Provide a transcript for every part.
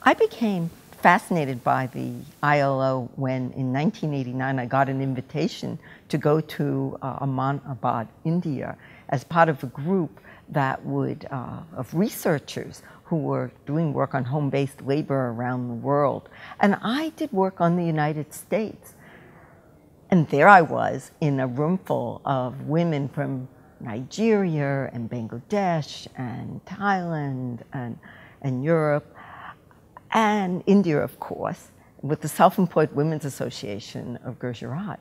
I became fascinated by the ILO when in 1989 I got an invitation to go to Ahmedabad, India, as part of a group that would, of researchers who were doing work on home-based labor around the world. And I did work on the United States. And there I was in a room full of women from Nigeria and Bangladesh and Thailand and Europe and India, of course, with the Self-Employed Women's Association of Gujarat,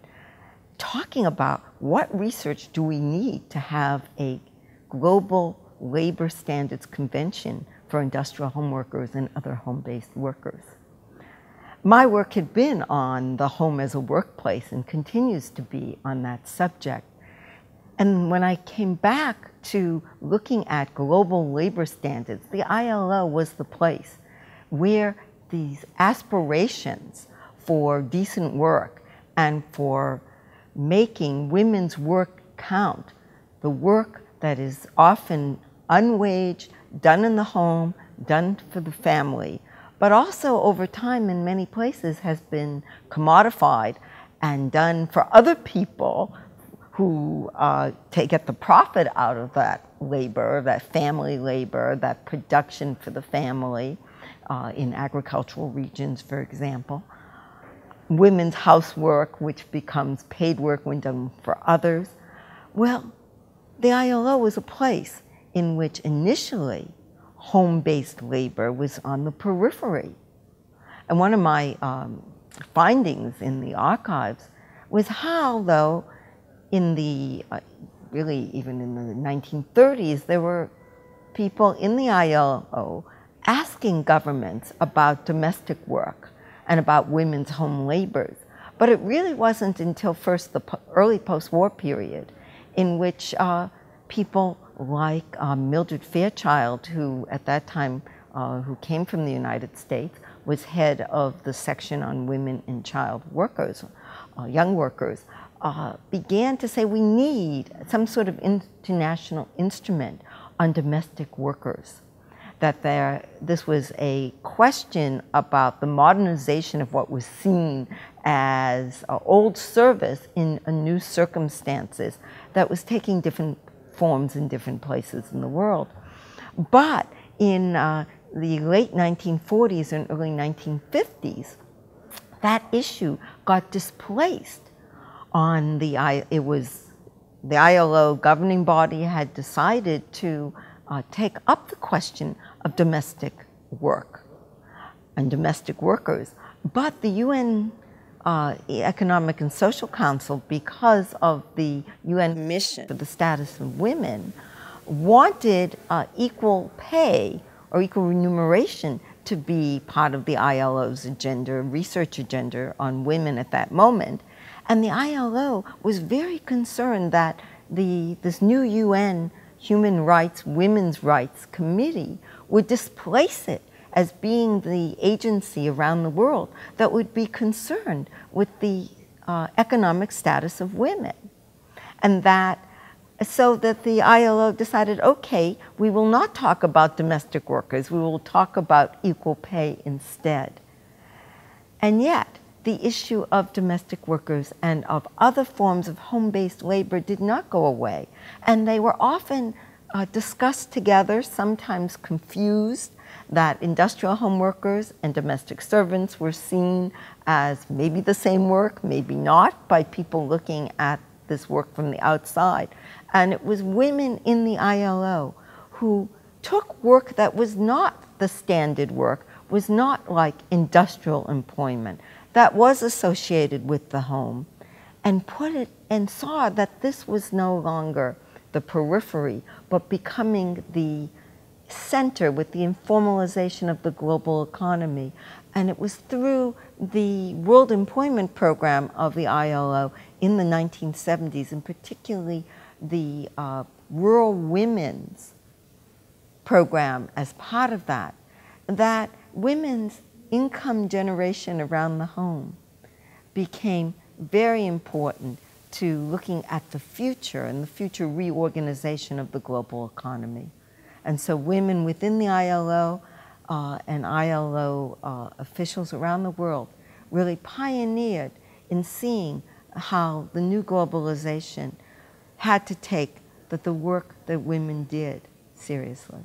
talking about what research do we need to have a global labor standards convention for industrial home workers and other home-based workers. My work had been on the home as a workplace and continues to be on that subject. And when I came back to looking at global labor standards, the ILO was the place where these aspirations for decent work and for making women's work count, the work that is often unwaged, done in the home, done for the family, but also over time in many places has been commodified and done for other people who get the profit out of that labor, that family labor, that production for the family in agricultural regions, for example. Women's housework, which becomes paid work when done for others. Well, the ILO was a place in which initially home-based labor was on the periphery. And one of my findings in the archives was how, though, in the, really even in the 1930s, there were people in the ILO asking governments about domestic work and about women's home labors. But it really wasn't until first the early post-war period in which people like Mildred Fairchild, who at that time, who came from the United States, was head of the section on women and child workers, young workers, began to say we need some sort of international instrument on domestic workers. That this was a question about the modernization of what was seen as old service in a new circumstances that was taking different forms in different places in the world. But in the late 1940s and early 1950s, that issue got displaced on the ILO governing body had decided to take up the question of domestic work and domestic workers. But the UN Economic and Social Council, because of the UN mission for the status of women, wanted equal pay or equal remuneration to be part of the ILO's agenda, research agenda on women at that moment. And the ILO was very concerned that this new UN Human Rights, Women's Rights Committee would displace it as being the agency around the world that would be concerned with the economic status of women. And so that the ILO decided, okay, we will not talk about domestic workers, we will talk about equal pay instead. And yet, the issue of domestic workers and of other forms of home-based labor did not go away. And they were often discussed together, sometimes confused, that industrial home workers and domestic servants were seen as maybe the same work, maybe not, by people looking at this work from the outside. And it was women in the ILO who took work that was not the standard work, was not like industrial employment, that was associated with the home, and put it and saw that this was no longer the periphery, but becoming the center with the informalization of the global economy. And it was through the World Employment Program of the ILO in the 1970s, and particularly the Rural Women's Program as part of that, that women's income generation around the home became very important to looking at the future and the future reorganization of the global economy. And so women within the ILO and ILO officials around the world really pioneered in seeing how the new globalization had to take the work that women did seriously.